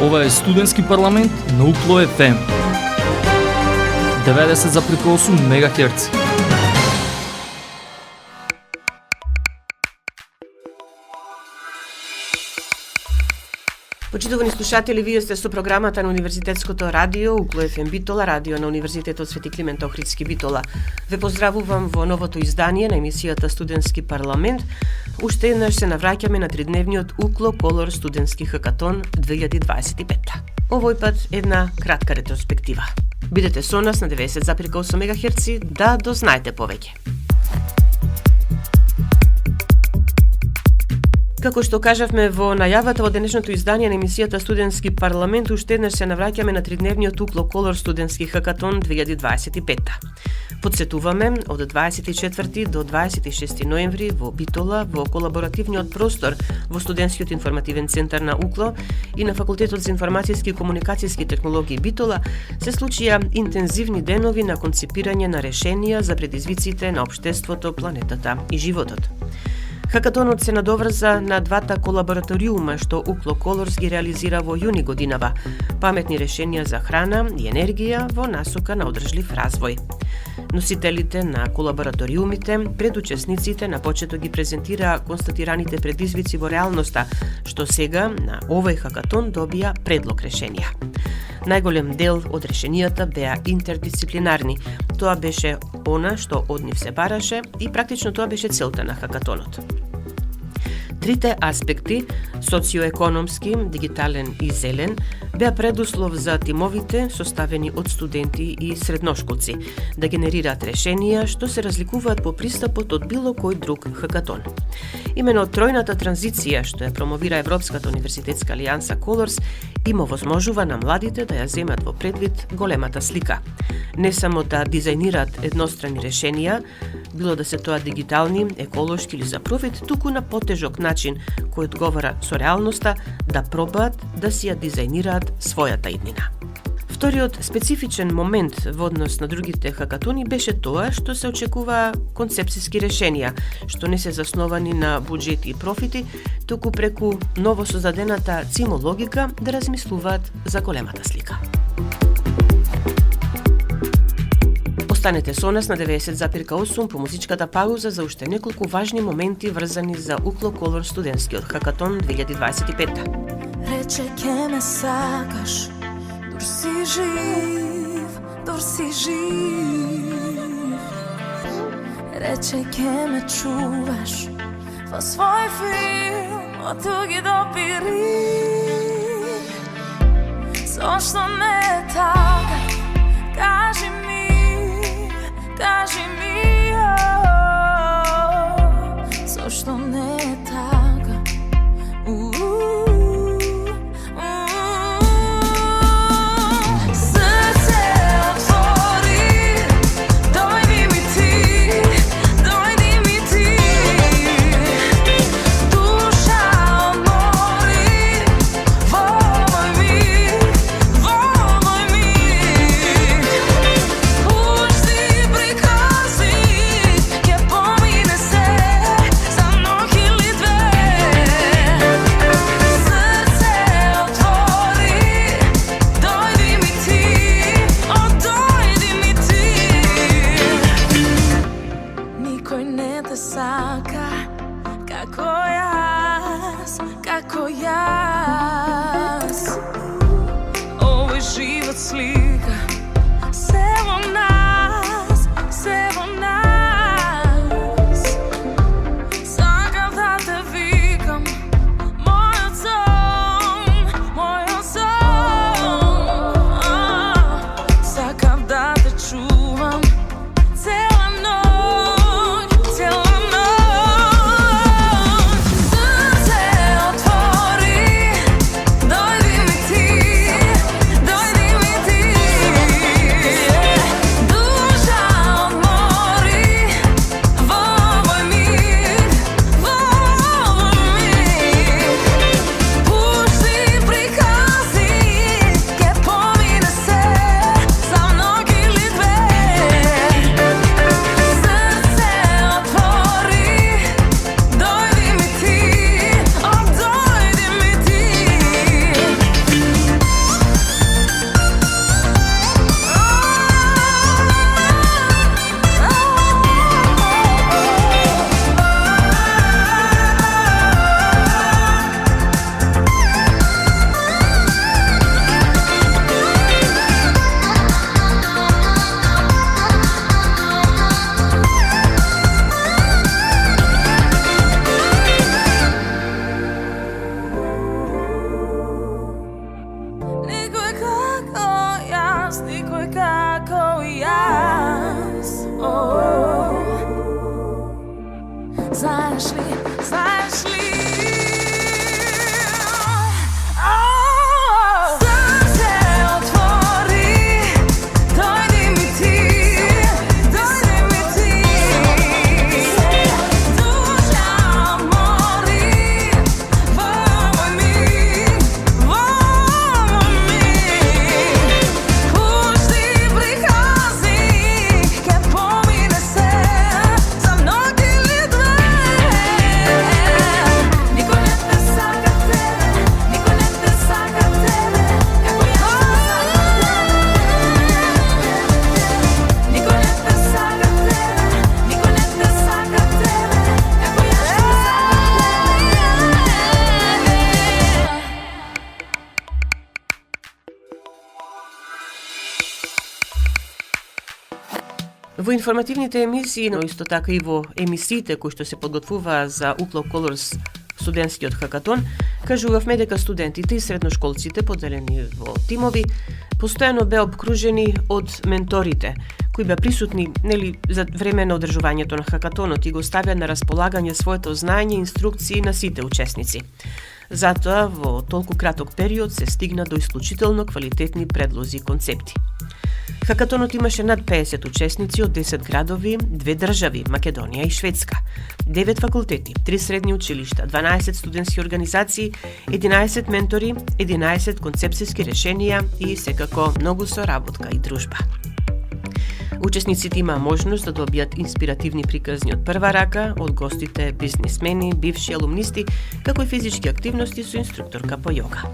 Ова е студентски парламент на UKLO FM 90,8 МГц. Почитувани слушатели, вие сте со програмата на Универзитетското радио UKLO FM Битола, радио на Универзитетот Свети Климент Охридски Битола. Ве поздравувам во новото издание на емисијата Студентски парламент. Уште еднаш се навраќаме на тридневниот UKLO Color студентски хакатон 2025. Овој пат една кратка ретроспектива. Бидете со нас на 90,8 МГц да дознаете повеќе. Како што кажавме во најавата во денешното издание на емисијата Студентски парламент, уште еднаш се навраќаме на тридневниот UKLO Color студентски хакатон 2025. Подсетуваме, од 24 до 26 ноември во Битола, во колаборативниот простор во Студентскиот информативен центар на UKLO и на Факултетот за информацијски и комуникацијски технологии Битола, се случија интензивни денови на концепирање на решенија за предизвиците на општеството, планетата и животот. Хакатонот се надоврза на двата колабораториума што UKLO Colors ги реализира во јуни годинава, паметни решенија за храна и енергија во насока на одржлив развој. Носителите на колабораториумите пред учесниците на почеток ги презентираа констатираните предизвици во реалноста, што сега на овој хакатон добија предлог решенија. Најголем дел од решенијата беа интердисциплинарни. Тоа беше она што од нив се бараше и практично тоа беше целта на хакатонот. Трите аспекти, социоекономски, дигитален и зелен, беа предуслов за тимовите составени од студенти и средношколци да генерираат решенија што се разликуваат по пристапот од било кој друг хакатон. Имено тројната транзиција што ја промовира Европската универзитетска алијанса Colors има возможува на младите да ја земат во предвид големата слика. Не само да дизајнираат еднострани решенија, било да се тоа дигитални, еколошки или за профит, туку на потежок начин кој одговара со реалноста да пробаат да си ја дизајнираат својата иднина. Вториот специфичен момент во однос на другите хакатони беше тоа што се очекуваа концепцијски решенија, што не се засновани на буџети и профити, туку преку ново создадената цимологика да размислуваат за големата слика. Останете со нас на 90,8 по музичката пауза за уште неколку важни моменти врзани за UKLO Color студентскиот хакатон 2025. Рече ке ме сакаш, дур си жив, дур си жив. Рече ке ме чуваш во свој филм од туги допири. Зошто не е така, кажи ми, зошто не е така? Срце отвори, дојди ми ти, душа одмори во мој мир. Пушти прикази, ќе помине се за ноќ или две. Во информативните емисии, но исто така и во емисиите кои што се подготвуваа за Uklo Colors студентскиот хакатон, кажувавме дека студентите и средношколците поделени во тимови постојано беа обкружени од менторите, кои беа присутни за време на одржувањето на хакатонот и го ставија на располагање своето знаење и инструкции на сите учесници. Затоа, во толку краток период се стигна до исклучително квалитетни предлози и концепти. Хакатонот имаше над 50 учесници од 10 градови, 2 држави, Македонија и Шведска, 9 факултети, 3 средни училишта, 12 студентски организации, 11 ментори, 11 концепцијски решенија и секако многу соработка и дружба. Учесниците имаа можност да добијат инспиративни приказни од прва рака од гостите бизнисмени, бивши алумнисти, како и физички активности со инструкторка по јога.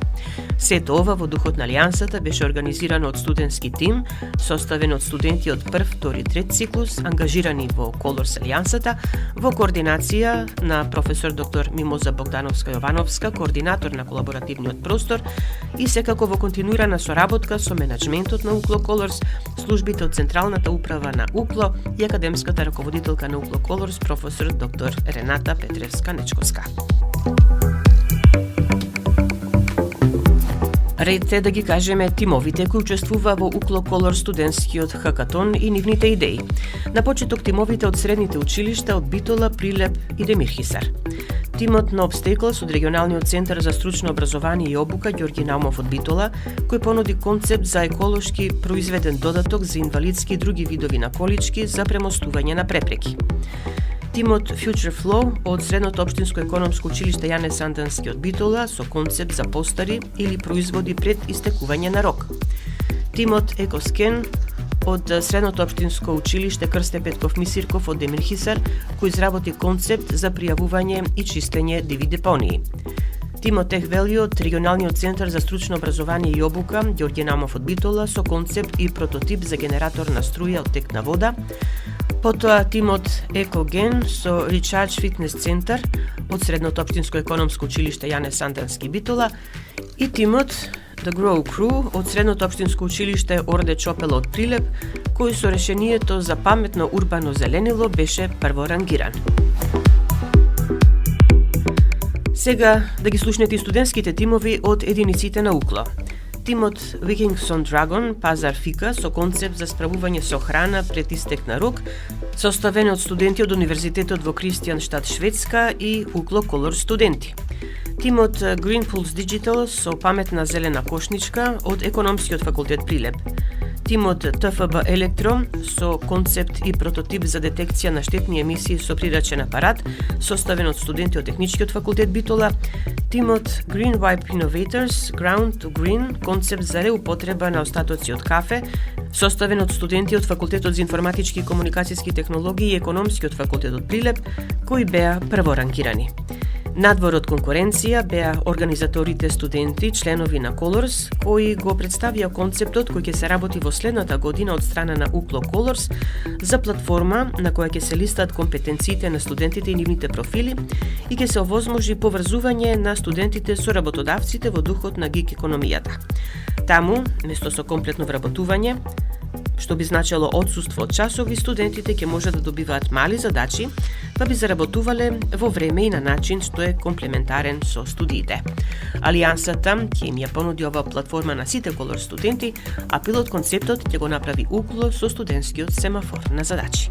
Сето ова во духот на Алијансата беше организирано од студентски тим, составен од студенти од прв, втори, трет циклус, ангажирани во Colors Алијансата, во координација на професор доктор Мимоза Богдановска-Јовановска, координатор на колаборативниот простор и секако во континуирана соработка со менаџментот на Uklo Colors, службите од Централната управа на Uklo и академската раководителка на Uklo Colors, професор доктор Рената Петревска-Нечковска. Ред е да ги кажеме тимовите кои учествуваа во Uklo Colors студентскиот хакатон и нивните идеи. На почеток тимовите од средните училишта од Битола, Прилеп и Демирхисар. Тимот на Obstacles од регионалниот центар за стручно образование и обука Ѓорги Наумов од Битола, кој понуди концепт за еколошки произведен додаток за инвалидски и други видови на колички за премостување на препреки. Тимот Future Flow од Средното општинско економско училиште Јане Сандански од Битола со концепт за постари или производи пред истекување на рок. Тимот EcoScan од Средното општинско училиште Крсте Петков Мисирков од Демирхисар, кој изработи концепт за пријавување и чистење диви депонии. Тимот Tech Value од регионалниот центар за стручно образование и обука Ѓорги Наумов од Битола со концепт и прототип за генератор на струја од тек на вода. Потоа тимот EcoGen со Recharge Fitness Центар од Средното општинско економско училиште Јане Сандански Битола и тимот The Grow Crew од Средното општинско училиште Орде Чопела од Прилеп, кој со решението за паметно урбано зеленило беше прворангиран. Сега да ги слушнете и студентските тимови од единиците на Uklo. Тимот Wikingson Dragon Пазар Фика со концепт за справување со храна пред истек на рок, составен од студенти од Универзитетот во Кристијанштад, Шведска и Uklo Colors студенти. Тимот Green Pulse Digital со паметна зелена кошничка од Економскиот факултет Прилеп. Тимот ТФБ Електро со концепт и прототип за детекција на штетни емисии со прирачен апарат, составен од студенти од Техничкиот факултет Битола. Тимот Green Wipe Innovators Ground to Green, концепт за реупотреба на остатоци од кафе, составен од студенти од Факултетот за информатички и комуникацијски технологии и Економскиот факултет од Прилеп, кои беа прворангирани. Надвор од конкуренција беа организаторите студенти, членови на Colors, кои го представија концептот кој ќе се работи во следната година од страна на Uklo Colors за платформа на која ќе се листат компетенциите на студентите и нивните профили и ќе се овозможи поврзување на студентите со работодавците во духот на гиг економијата. Таму, место со комплетно вработување, што би значело отсуство од часови, студентите ќе можат да добиваат мали задачи, па би заработувале во време и на начин што е комплементарен со студиите. Алијансата ќе им ја понуди оваа платформа на сите Colors студенти, а пилот концептот ќе го направи Uklo со студентскиот семафор на задачи.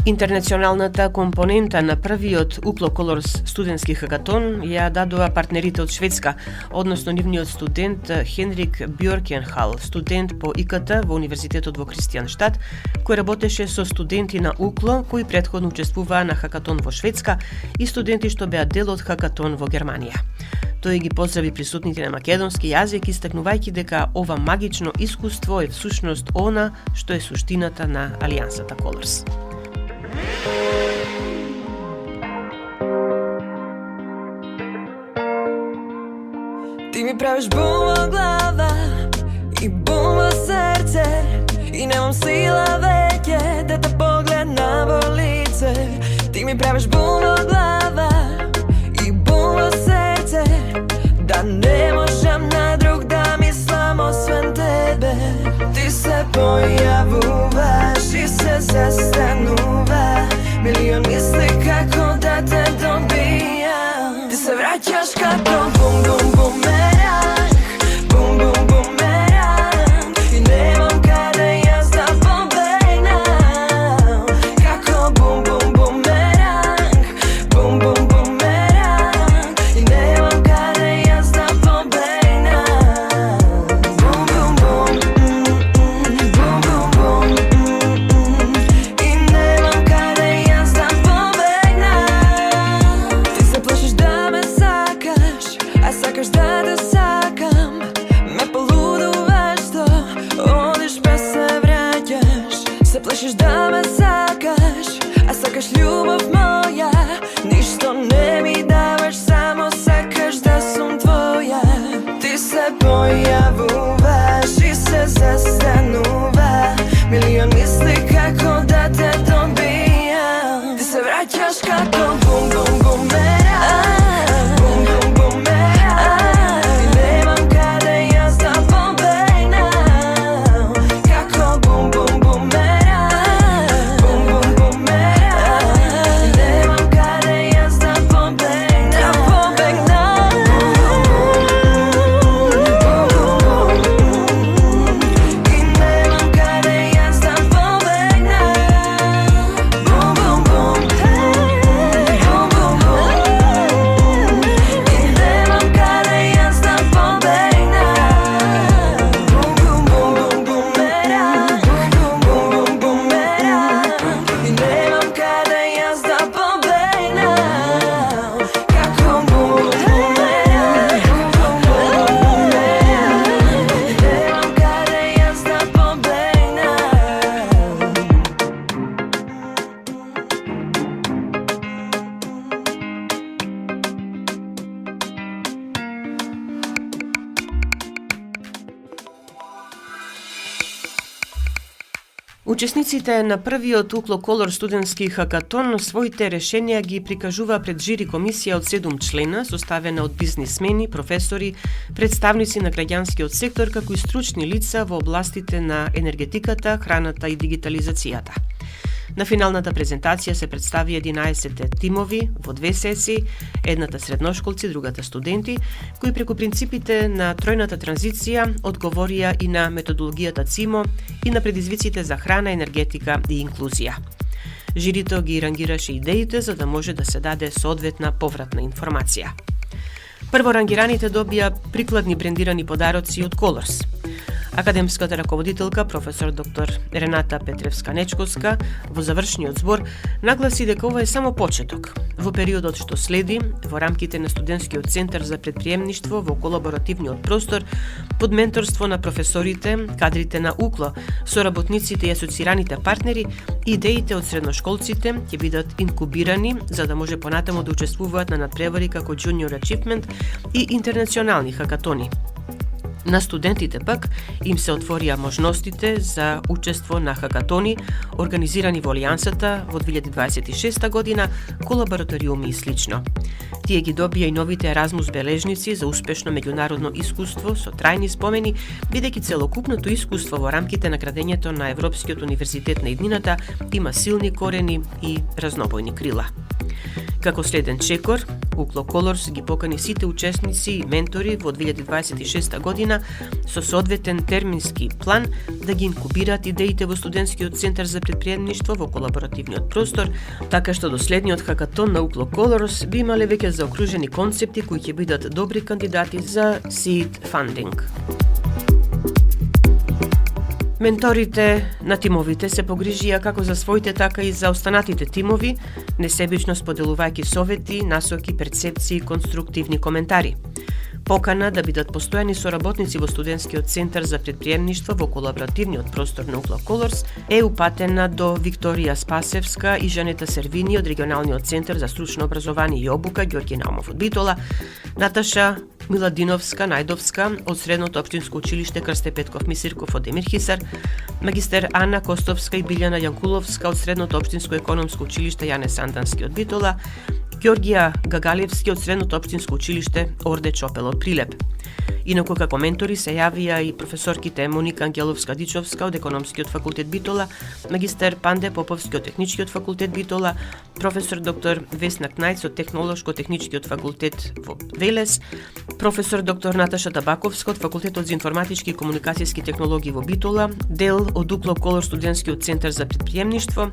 Интернационалната компонента на првиот Uklo Colors студентски хакатон ја дадоа партнерите од Шведска, односно нивниот студент Хенрик Бјоркенхал, студент по ИКТ во Универзитетот во Кристијанштад, кој работеше со студенти на Uklo кои претходно учествуваа на хакатон во Шведска и студенти што беа дел од хакатон во Германија. Тој ги поздрави присутните на македонски јазик, истакнувајќи дека ова магично искуство е всушност она што е суштината на Алијансата Colors. Ти ми правиш бум во глава и бум во срце и немам сила веќе да те погледнам во лице. Ти ми правиш бум во глава и бум во срце, да не можам на друг да мислам освен те. појавуваш и се застанува. Милион мисли како да те добијам. Ти се враќаш како бум бум бумеранг, бум бум бумеранг, и немам каде јас да побегнам. Како бум бум бумеранг, бум бум бумеранг, и немам каде јас да побегнам. Бум бум бум, бум бум бум, и немам каде јас да побегнам. Ти се плашиш да ме сакаш, а сакаш да те сакам. Ме полудуваш што одиш без се враќаш. Се плашиш да ме сакаш, а сакаш љубов моја. Ништо не ми даваш, само сакаш да сум твоја. Ти се појавуваш и се застанува. Милион мисли како да те добијам. Ти се враќаш како бум бум бумеранг, бум бум бумеранг, и немам каде јас да побегнам. Како бум бум бумеранг, бум бум бумеранг, и немам каде јас да побегнам. Да побегнам. И немам каде јас да побегнам. Бум бум бум, бум бум бум, и немам каде јас да побегнам. Бум бум бум бумеранг, бум бум бумеранг, и немам каде јас да побегнам. Како бум бумеранг, бум бумеранг, и немам каде јас да побегнам. Учесниците на првиот Укло Колор студентски хакатон своите решенија ги прикажува пред жири комисија од 7 члена, составена од бизнисмени, професори, представници на граѓанскиот сектор, како и стручни лица во областите на енергетиката, храната и дигитализацијата. На финалната презентација се представи 11 тимови во 2 сесии, едната средношколци, другата студенти, кои преку принципите на тројната транзиција одговорија и на методологијата ЦИМО и на предизвиците за храна, енергетика и инклузија. Жирито ги рангираше идеите за да може да се даде соодветна повратна информација. Прво рангираните добија прикладни брендирани подароци од Colors. Академската раководителка, професор доктор Рената Петревска-Нечковска, во завршниот збор нагласи дека ова е само почеток. Во периодот што следи, во рамките на студентскиот центар за предприемништво во колаборативниот простор, под менторство на професорите, кадрите на Укло, соработниците и асоцираните партнери, идеите од средношколците ќе бидат инкубирани за да може понатаму да учествуваат на надпревари како Junior Achievement и интернационални хакатони. На студентите пак им се отворија можностите за учество на хакатони организирани во Алијансата во 2026 година, колабораториуми и слично. Тие ги добија и новите Еразмус бележници за успешно меѓународно искуство со трајни спомени, бидејќи целокупното искуство во рамките на градењето на Европскиот универзитет на иднината има силни корени и разнобојни крила. Како следен чекор, Укло Колорс ги покани сите учесници и ментори во 2026 година со соодветен термински план да ги инкубираат идеите во студентскиот центар за предприемништво во колаборативниот простор, така што до следниот хакатон на Укло Колорс би имале веќе заокружени концепти кои ќе бидат добри кандидати за seed funding. Менторите на тимовите се погрижија како за своите, така и за останатите тимови, несебично споделувајќи совети, насоки, перцепции и конструктивни коментари. Покана да бидат постојани соработници во студентскиот центар за предприемништво во колаборативниот простор на Укло Колорс е упатена до Викторија Спасевска и Жанета Сервини од регионалниот центар за стручно образование и обука Ѓорѓе Наумов од Битола, Наташа Миладиновска Најдовска од Средното општинско училиште Крсте Петков Мисирков од Емирхисар, магистер Ана Костовска и Билјана Јанкуловска од Средното општинско економско училиште Јане Сандански од Битола, Ѓорѓија Гагалевски од Средното општинско училиште Орде Чопел од Прилеп. Инаку како ментори се јавија и професорките Моника Ангеловска-Дичовска од Економскиот факултет Битола, магистер Панде Поповски од Техничкиот факултет Битола, професор доктор Весна Кнајц од Технолошко-техничкиот факултет во Велес, професор доктор Наташа Табаковска од Факултетот за информатички и комуникацијски технологии во Битола, дел од Укло Колор студентскиот центар за предприемништво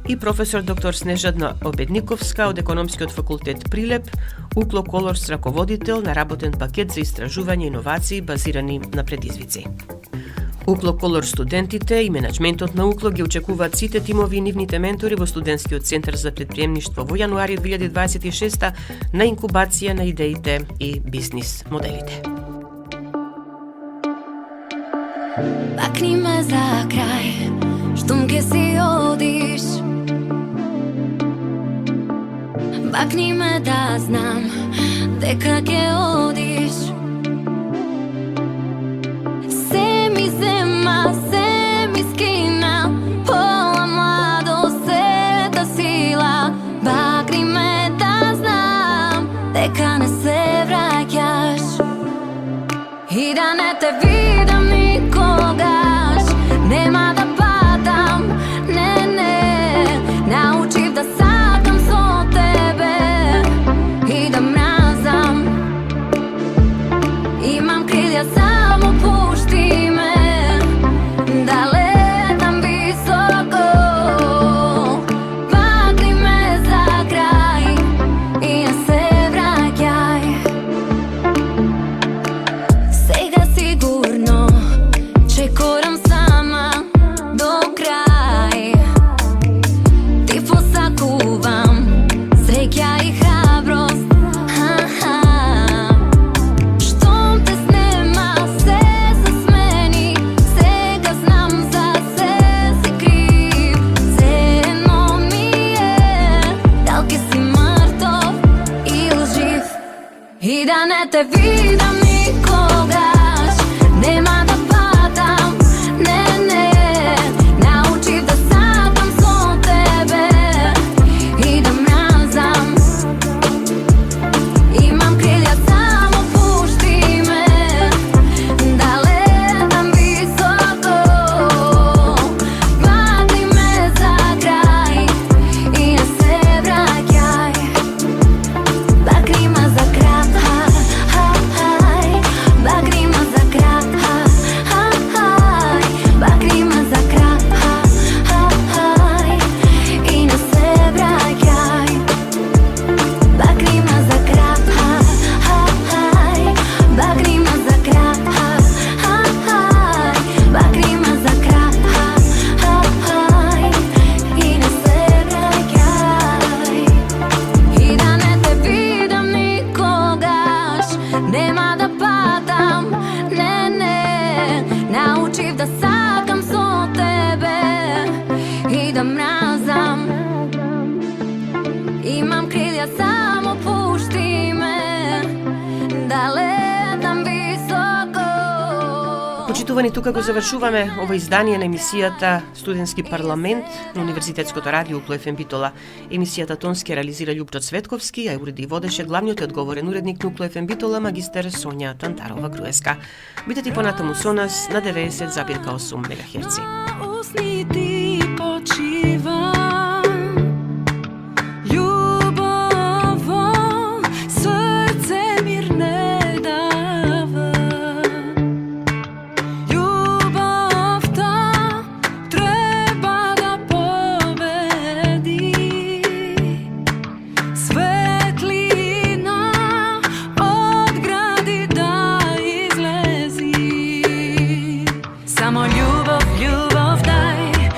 и професор доктор Снежана Обедниковска од Економскиот факултет Прилеп, Укло Колорс раководител на работен пакет за истражување и иновации базирани на предизвици. Укло Колор студентите и менеджментот на Укло ги очекуваат сите тимови и нивните ментори во студентскиот центар за предприемништво во јануари 2026 на инкубација на идеите и бизнис моделите. Бакни ме за крај, штом ке си одиш. Бакни ме да знам дека ке одиш. Се ми зема, се ми скина, пола младост, сета сила. Бакни ме да знам дека не се враќаш и да не те видам никогаш. Нема да падам, не, не. Научив да сакам со тебе и да мразам. Имам крилја, само пушти ме да летам високо. Бакни ме за крај и не се враќај. Сега сигурно чекорам сама до крај. Ти посакувам среќа и храброст. Штом те снема, се се смени. Сега знам за се си крив. Се едно ми е дал ке си мртов или жив. И да не те видам никогаш. Нема да падам, не, не. Научив да сакам со тебе и да мразам. Имам крилја, само пушти ме да летам високо. Бакни ме за крај и не се враќај. Бакни ме за крај, бакни ме за крај, бакни ме за крај и не се враќај. Бакни ме за крај, бакни ме за крај, бакни ме за крај и не се враќај. И да не те видам никогаш, нема да падам, не, не. Научив да сакам со тебе и да мразам. Имам крилја, само пушти ме да летам високо. Почитувани, тука го завршуваме ова издание на емисијата Студентски парламент на Универзитетското радио Укло ФМ Битола. Емисијата тонски реализира Љупчо Цветковски, а ја уреди и водеше главниот и одговорен уредник на Укло ФМ Битола, магистер Сонја Тантарова-Груевска. Бидете понатаму со нас на 90,8 МГц. Усни ти почива. Само љубов, љубов дај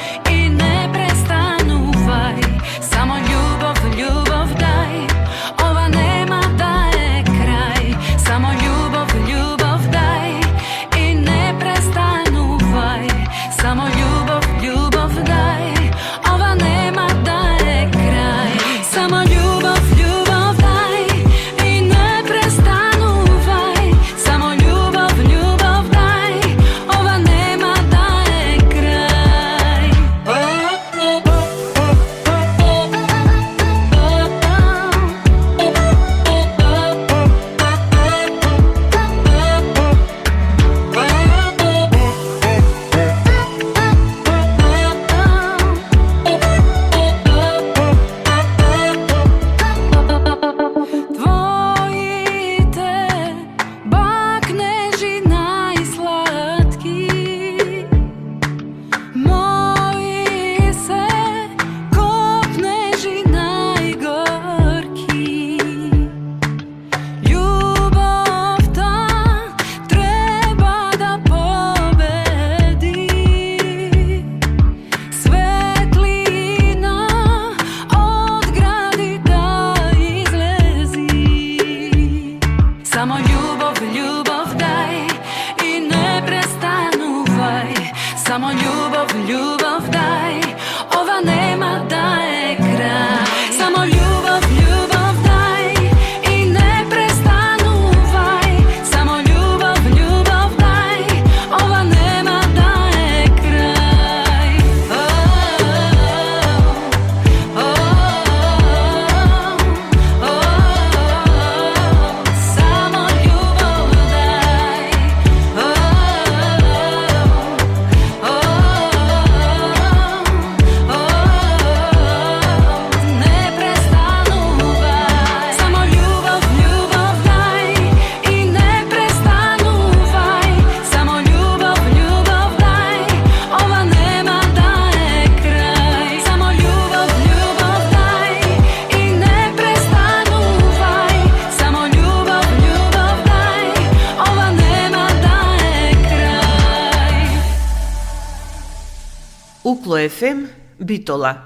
Укло ФМ, Битола,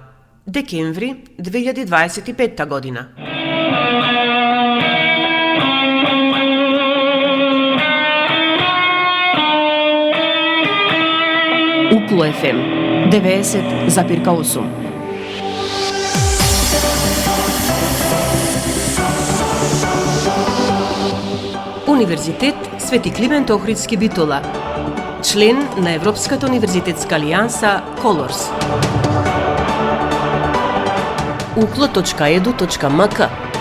декември 2025 година. Укло ФМ 90,8. Универзитет Свети Климент Охридски Битола, член на Европската универзитетска алијанса Колорс. uklo.edu.mk